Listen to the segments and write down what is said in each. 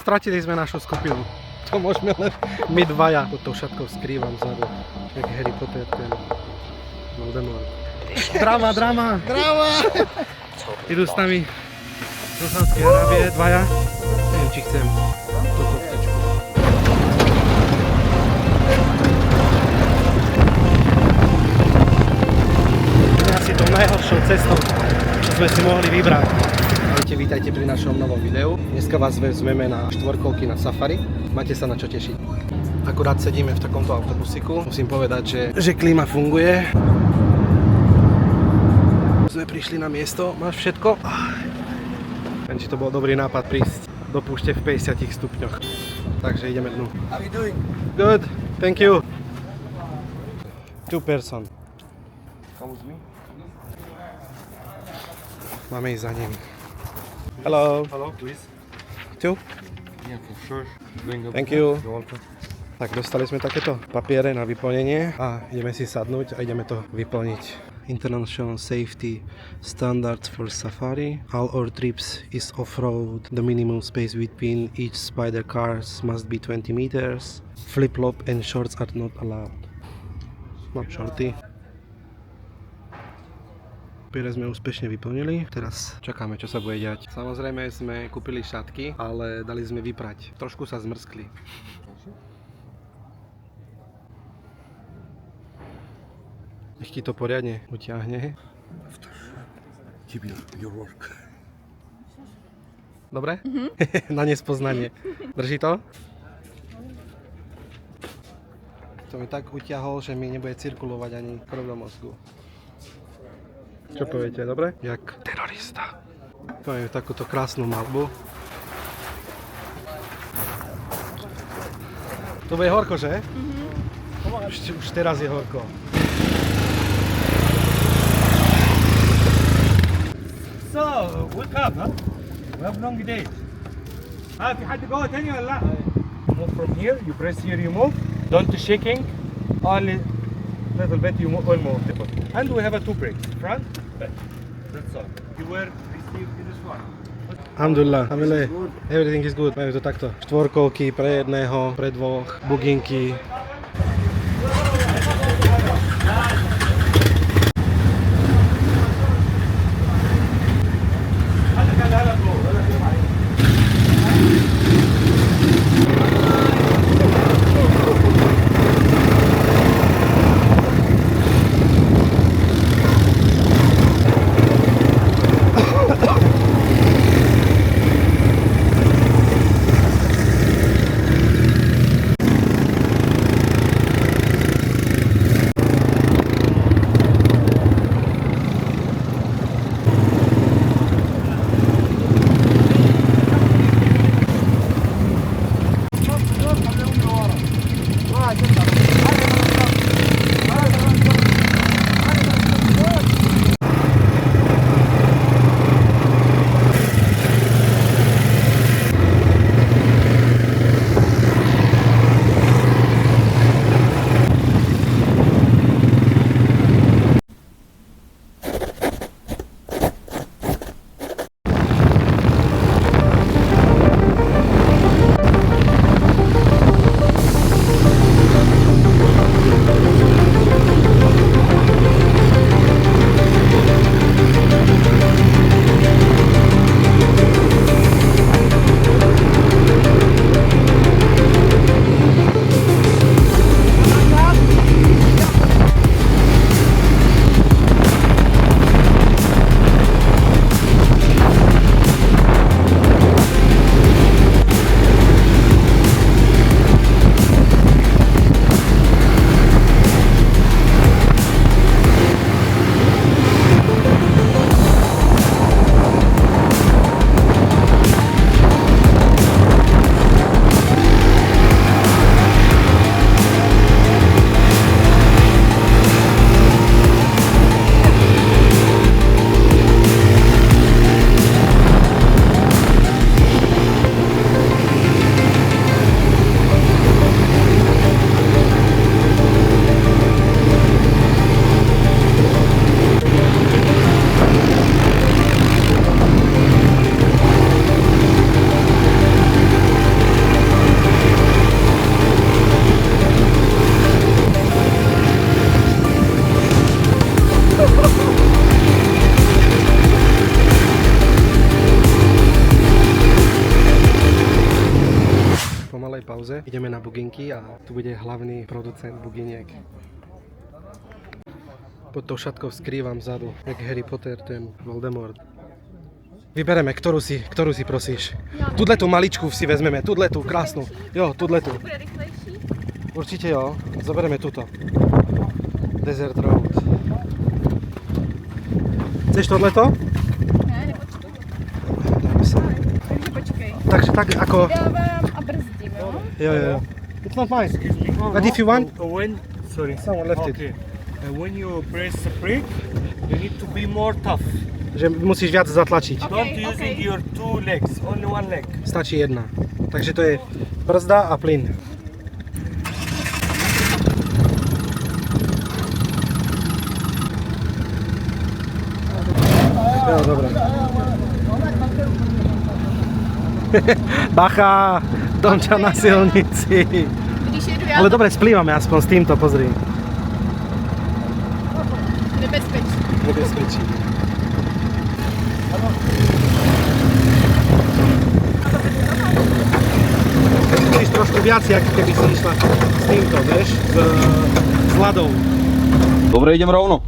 Stratili sme našu skupinu. To môžeme len my dvaja. Pod tou šatkou skrývam vzadu. Jak Harry Potter, ten Voldemort. Drama! Idú s nami do Saudskej Arábie, dvaja. Neviem, či chcem toto vtečku. Je asi tou najhoršou cestou, čo sme si mohli vybrať. Vítajte pri našom novom videu. Dneska vás vezmeme na štvorkolky na safari. Máte sa na čo tešiť. Akurát sedíme v takomto autobusiku. Musím povedať, že klíma funguje. Sme prišli na miesto. Máš všetko? Viem, či to bol dobrý nápad prísť do púšte v 50 stupňoch. Takže ideme dnu. How are you doing? Good, thank you. 2 person. Come with me. Máme ísť za ním. Hello. Hello, please. Two? Yeah, for sure. Thank you. You're welcome. Tak dostali sme takéto papiere na vyplnenie a ideme si sadnúť a ideme to vyplniť. International Safety Standards for Safari. All our trips is off-road. The minimum space between each spider cars must be 20 meters. Flip-flop and shorts are not allowed. Mám shorty. Papiere sme úspešne vyplnili, teraz čakáme, čo sa bude diať. Samozrejme sme kúpili šatky, ale dali sme vyprať. Trošku sa zmrskli. Nech ti to poriadne utiahne. Keep your work. Dobre? Na nespoznanie. Drží to? To mi tak utiahol, že mi nebude cirkulovať ani krv do mozgu. Čo poviete, dobre? Jak terorista. Máme takúto krásnu malbu. To bude horko, že? Už teraz je horko. So, wake up, huh? We have long days. في حد جوه تاني ولا لا؟ Move from here, you press here, you move. Don't shaking. Only little bit you move, all move. And we have a two brakes, front, back. That's all. You were received in this one. Alhamdulillah, everything is good. Majú to takto. Štvorkolky pre jedného, pre dvoch, buginky. malej pauze. Ideme na buginky a tu bude hlavný producent buginiek. Pod tou šatkou skrývam vzadu, jak Harry Potter, ten Voldemort. Vybereme, ktorú si prosíš. Tudletu maličku si vezmeme, tudletu, krásnu. Jo, tudletu. Bude rychlejší? Určite jo, zoberieme túto. Desert Road. Chceš tohleto? Ne, nepočkej. Dáme sa. Takže počkej. Takže tak ako... Dávám a brzdím, jo? Jo. It's not mine. But if you want... Sorry. Someone left it. Okay. When you press the brake, you need to be more tough. Že musíš viac zatlačiť. Don't using your two legs, only one leg. Stačí jedna. Takže to je brzda a plyn. Jo, dobre. Bacha, Domča na silnici. Když jedu já, Ale dobre, splývame aspoň s týmto, pozri. nebezpečí. Nebezpečí. Musíš trošku viac, ako keby si išla s týmto, vieš, s ľadou. Dobre, idem rovno.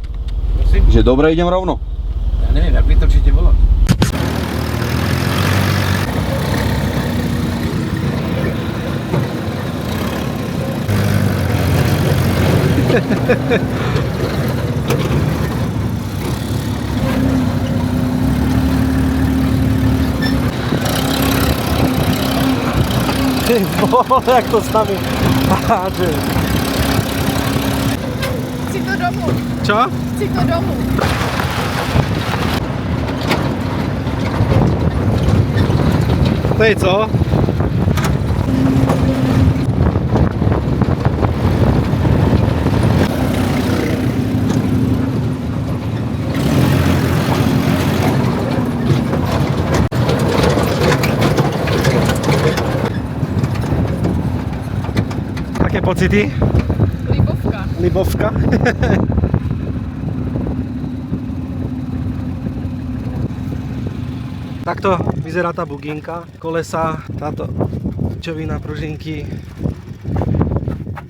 Prosím? Že dobre, idem rovno. Ja neviem, jak vytočíte volať. Ty vole, jak to s nami háže. Chci to domů. Čo? Chci to domů. To je co? Aké pocity? Libovka. Libovka? Takto vyzerá tá buginka, kolesa, táto čovina, pružinky,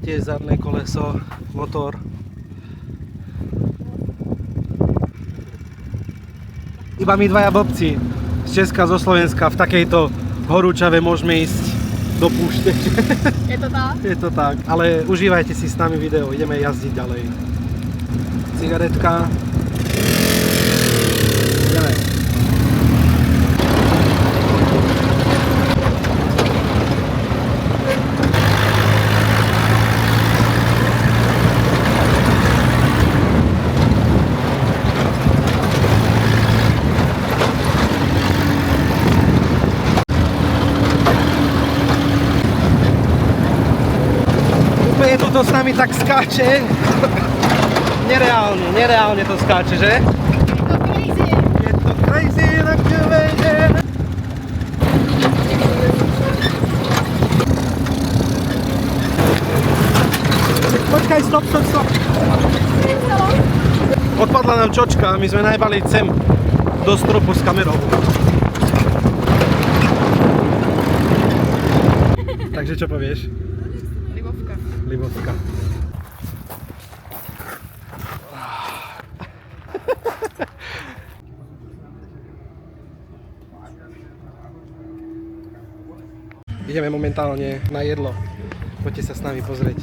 tiež zadné koleso, motor. Iba my dvaja bobci z Česka, zo Slovenska v takejto horúčave môžeme ísť do púšte. Je to tak? Je to tak, ale užívajte si s nami video, ideme jazdiť ďalej. Cigaretka. Ideme. Úplne tu to s nami tak skáče. Nereálne to skáče, že? To crazy. Je to crazy, tak to vejde. Počkaj, stop. Odpadla nám čočka, my sme najbali sem do stropu s kamerou. Takže čo povieš? Libovka. Libovka. Ideme momentálne na jedlo. Poďte sa s nami pozrieť,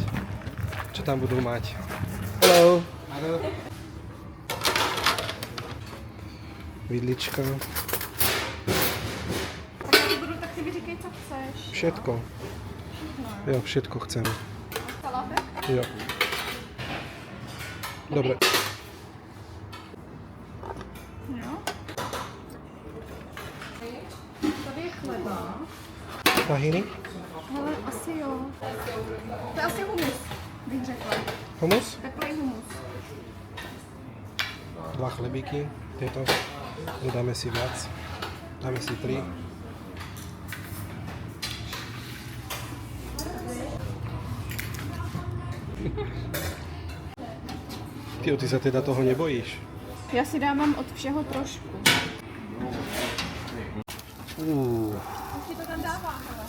čo tam budú mať. Hello. Vidlička. Tak já budu, tak si vyříkej, co chceš. Všetko. Jo, všetko chcem. Salátek? Jo. Dobre. Jo. Tady je chleba. Tahiny? Hele, asi jo. To je asi humus, bych řekla. Humus? Teplej humus. 2 chlebíky. Tieto. Dodáme si viac. Dáme si 3. Ty sa teda toho nebojíš? Já si dávám od všeho trošku. Už ti to tam dává, hele.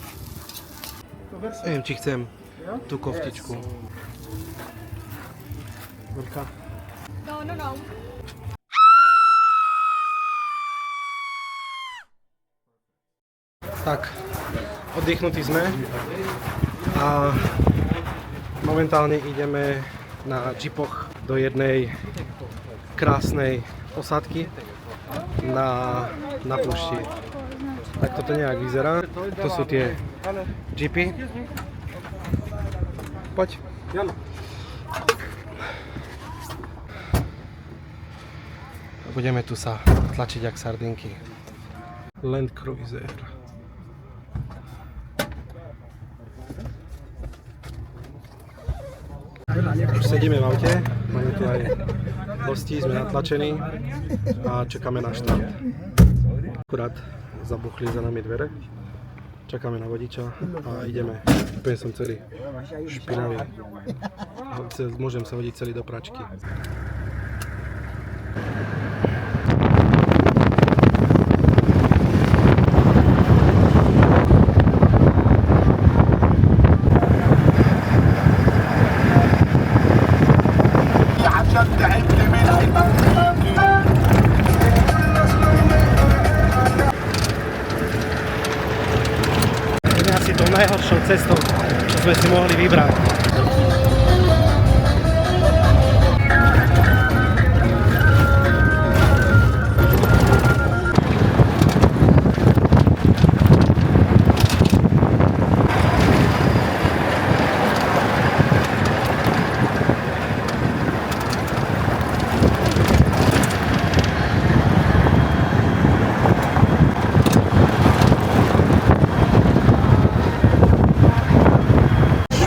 Neviem, či chcem tú koftičku. Veľká. No, no, no. Tak, oddychnutí sme a momentálne ideme na džipoch do jednej krásnej posádky na púšti. Tak toto nejak vyzerá. To sú tie džipy. Poď. Budeme tu sa tlačiť jak sardinky. Land Cruiser. Už sedíme v aute, máme tu aj hostí, sme natlačení a čakáme na štart. Akurát zabuchli za nami dvere, čakáme na vodiča a ideme. Úplne som celý špinavý. Môžem sa hodiť celý do pračky. Asi tou najhoršou cestou, čo sme si mohli vybrať.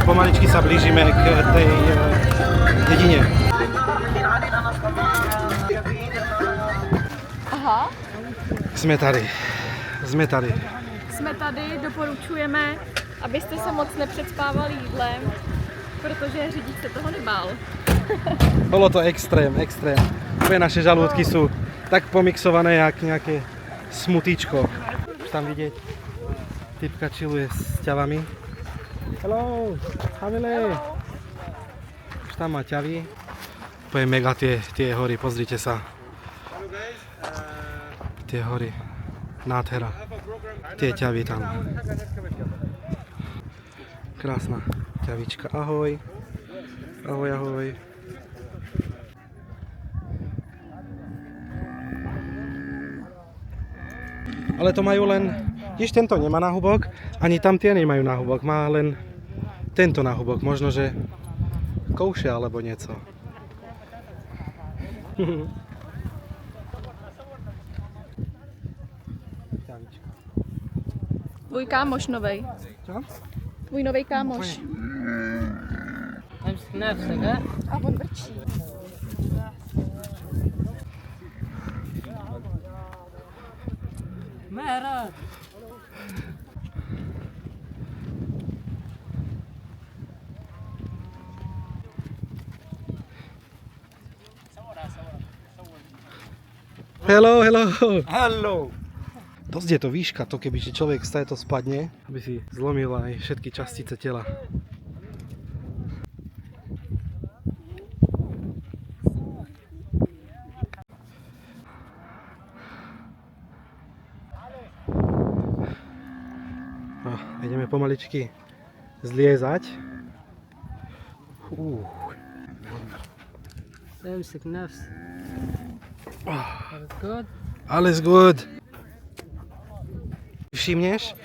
Pomaličky sa blížime k tej dedine. Aha. Jsme tady. Jsme tady. Jsme tady, doporučujeme, abyste se moc nepředspávali jídlem, protože řidič se toho nebál. Bolo to extrém. Úplne naše žalúdky sú tak pomixované, jak nejaké smutíčko. Už tam vidieť, typka chilluje s ťavami. Hello, family! Už tam má ťavy. Úplne mega tie hory, pozrite sa. Tie hory, nádhera. Tie ťavy tam. Krásna ťavička, ahoj. Ahoj, ahoj. Ale to majú len, tiež tento nemá náhubok, ani tam tie nemajú náhubok, má len tento náhubok, možno že kouše alebo nieco. Tvůj kámoš novej. Čo? Tvůj novej kámoš. A on vrčí. Hello, hello. Hello! Dosť je to výška, to keby človek z to spadne, aby si zlomil aj všetky častice tela. Ideme pomaličky zliezať. امسك نفس good. Alles good. Všimneš?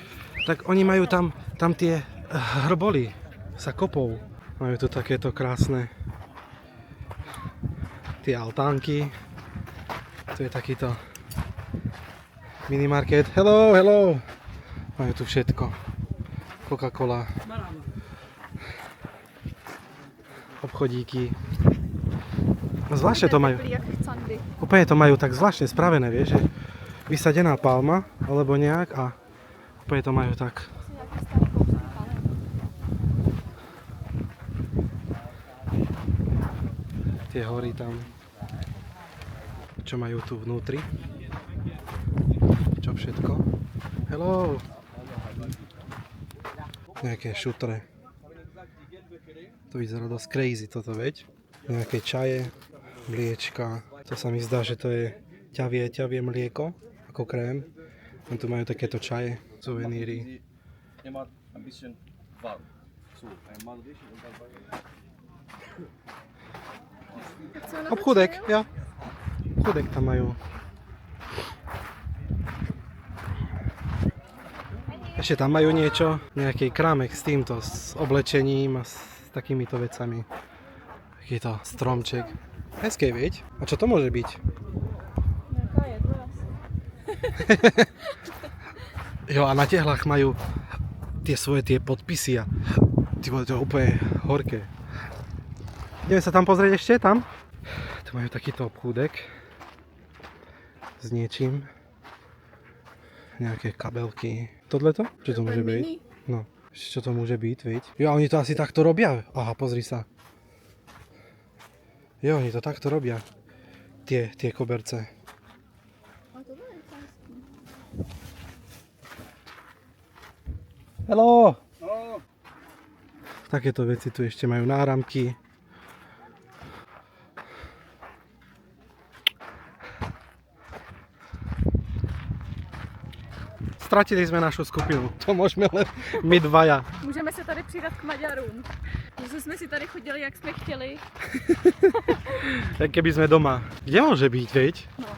Tak oni majú tam tie hrboly sa kopou. Majú tu takéto krásne tie altánky. Tu je takýto minimarket. Hello, hello. Majú tu všetko. Coca-Cola. Obchodíky. Zvláštne to majú. Úplne to majú tak zvláštne spravené, vieš, že vysadená palma, alebo nejak a úplne to majú tak. Tie hory tam, čo majú tu vnútri. Čo všetko. Hello! Nejaké šutre. To vyzerá dosť crazy toto, veď? Nejaké čaje, mliečka. To sa mi zdá, že to je ťavie mlieko, ako krém. A tu majú takéto čaje, suveníry. Obchůdek, jo. Obchůdek tam majú. Ešte tam majú niečo, nejaký krámek s týmto, s oblečením a s takýmito vecami. Takýto stromček. Hezké, viď? A čo to môže byť? Nějaká jedla asi. Jo, a na tehlách majú tie svoje podpisy a ty vole, to je úplne horké. Ideme sa tam pozrieť ešte, tam? Tu majú takýto obchúdek s niečím. Nejaké kabelky. Tohleto? Čo to môže byť? No, čo to môže byť, veď? Jo, oni to asi takto robia. Aha, pozri sa. Jo, oni to takto robia. Tie koberce. A to je hezký. Hello! Takéto veci tu ešte majú náramky. Stratili sme našu skupinu. To môžeme len my dvaja. Můžeme se tady přidat k Maďarům. Že jsme si tady chodili, jak jsme chtěli. Tak keby sme doma. Kde môže byť, veď? No.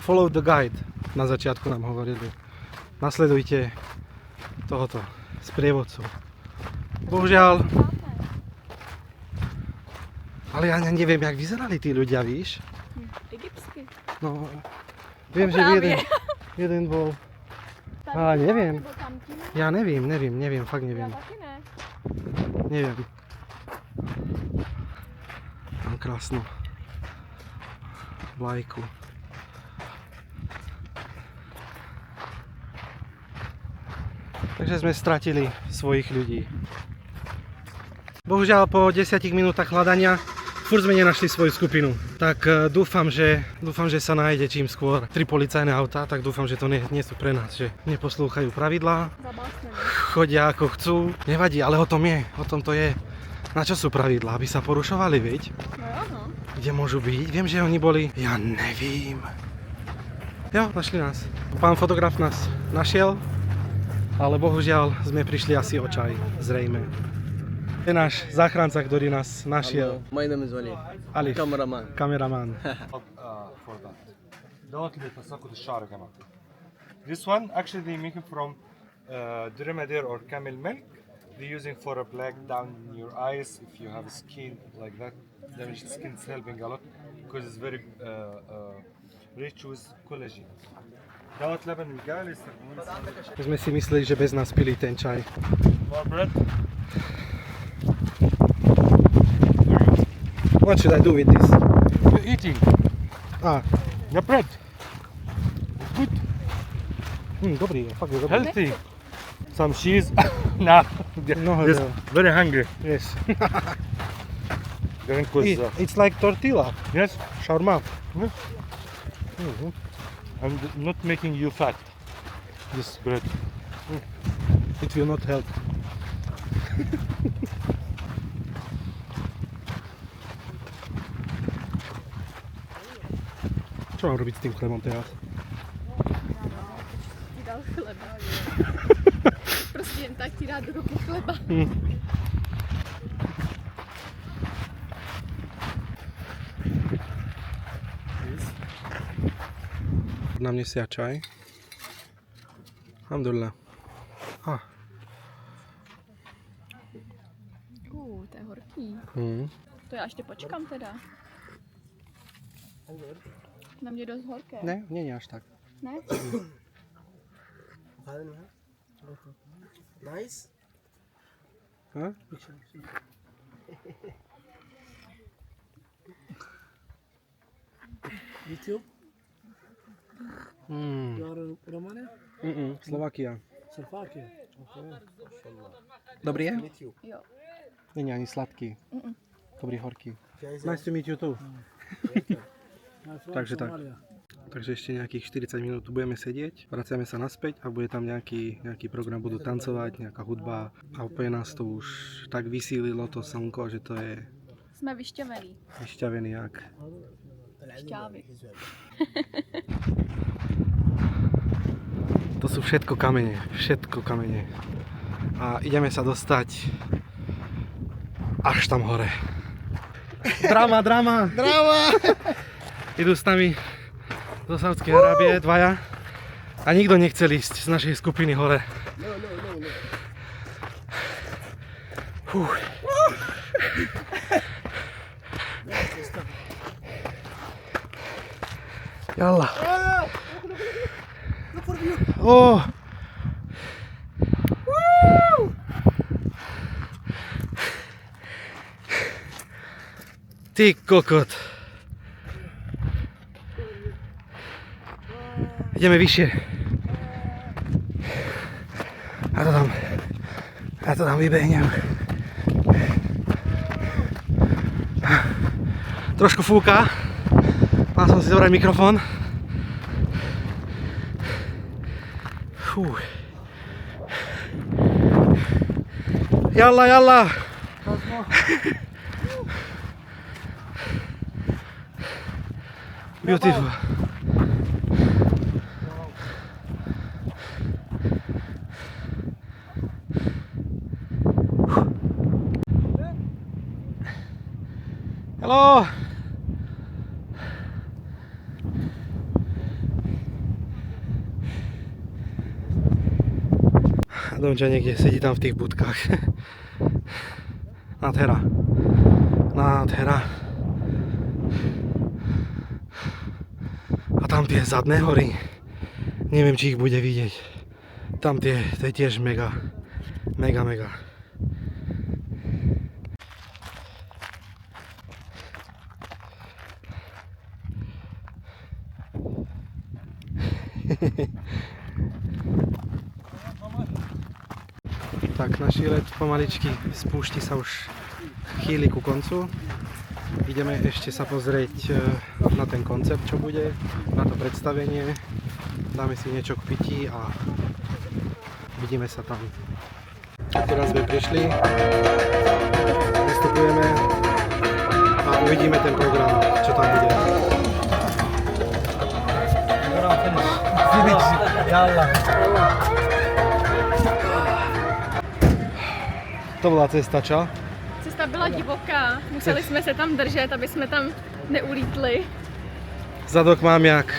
Follow the guide. Na začiatku nám hovorili. Nasledujte tohoto sprievodcu. Bohužiaľ, ale ja neviem, jak vyzerali tí ľudia, víš? Egyptsky. No, viem, že právě. jeden bol. Tady A neviem. nebo tamtím? Ja neviem, fakt Já neviem. taky ne. Neviem. Mám krásnu vlajku. Takže sme stratili svojich ľudí. Bohužiaľ po 10 minútach hľadania furt sme nenašli svoju skupinu. Tak dúfam, že sa nájde čím skôr 3 policajné autá, tak dúfam, že to nie sú pre nás, že neposlúchajú pravidlá, Zabásnené. chodia ako chcú. Nevadí, ale o tom to je. Na čo sú pravidlá? Aby sa porušovali, viď? No jo, no. Kde môžu byť? Viem, že oni boli... Ja nevím. Jo, našli nás. Pán fotograf nás našiel, ale bohužiaľ sme prišli asi o čaj, zrejme. Je náš záchranca, ktorý nás našiel. My name is Wali. Alif, Cameraman. kameraman. For that. دوت لتساقط الشعر كمان. This one actually they make it from dromedary or camel milk. They're using for a black down in your eyes if you have skin like that. Damaged skin is helping a lot because it's very rich with collagen. دوت لبن الجال يستخدموه My sme si mysleli, že bez nás pili ten čaj. for bread. What should I do with this? You're eating Ah, the bread. Good, dobrý, fakt je dobrý. healthy. Some cheese. Nah, No, just no. very hungry. Yes. Drink with It's like tortilla, yes, shawarma. I'm not making you fat. This bread. It will not help. Čo mám robiť s tým chlebom teraz? Ti dal chleba. Prostě jen tak ti dát do ruky chleba. Na mne sia čaj. Alhamdulillah. To je horký. Mm. To já ještě počkám teda. Na mě dost horké. Ne, nie až tak. Ne? Nice. Ha? YouTube. Mm. You are Romania? Slovakia. Slovakia. Okay. Dobrý je? Meet you. Jo. Není ani sladký. Dobrý horký. Guys, Nice to meet you too. I'm from Takže tak. Somalia. Takže ešte nejakých 40 minút tu budeme sedieť, vraciame sa naspäť a bude tam nejaký program, budú tancovať, nejaká hudba a úplne nás to už tak vysílilo to slnko, že to je Jsme vyšťavení. vyšťavený jak. Šťávy. To sú všetko kamene, A ideme sa dostať až tam hore. Drama! Idú s nami zo Saúdskej Arábie dvaja a nikto nechcel ísť z našej skupiny hore. Fú. Jalla. Oh. Ty kokot. Ideme vyššie. Ja to tam vybehnem. Trošku fúka. Mal som si zobrať mikrofón. Fú. Jalla. Beautiful. Hello. Domča niekde sedí tam v tých budkách. Nádhera. A tam tie zadné hory, neviem, či ich bude vidieť. Tam to je tiež mega. Tak naši let pomaličky spúšti sa už chýli ku koncu. Ideme ešte sa pozrieť na ten koncept, čo bude, na to predstavenie. Dáme si niečo k pití a vidíme sa tam. Teraz sme prišli, vystupujeme a uvidíme ten program, čo tam bude. To bola cesta, čo? Cesta byla divoká, museli jsme se tam držet, aby jsme tam neulítli. Zadok mám jak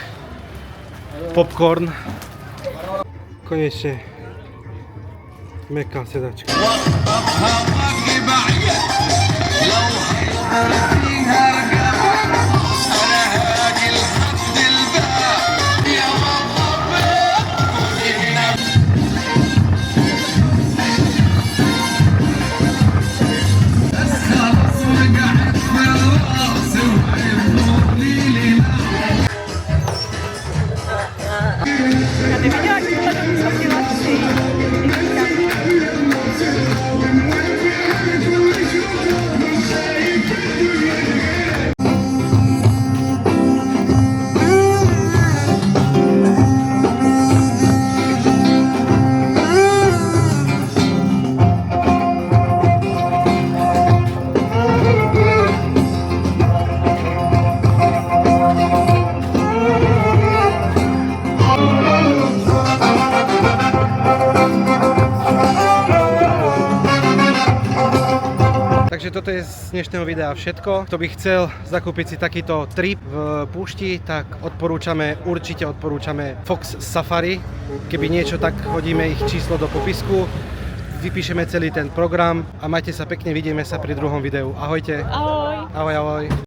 popcorn. Konečne mäkká sedačka. Takže toto je z dnešného videa všetko. Kto by chcel zakúpiť si takýto trip v púšti, tak určite odporúčame Fox Safari. Keby niečo, tak hodíme ich číslo do popisku. Vypíšeme celý ten program a majte sa pekne, vidíme sa pri druhom videu. Ahojte. Ahoj. Ahoj.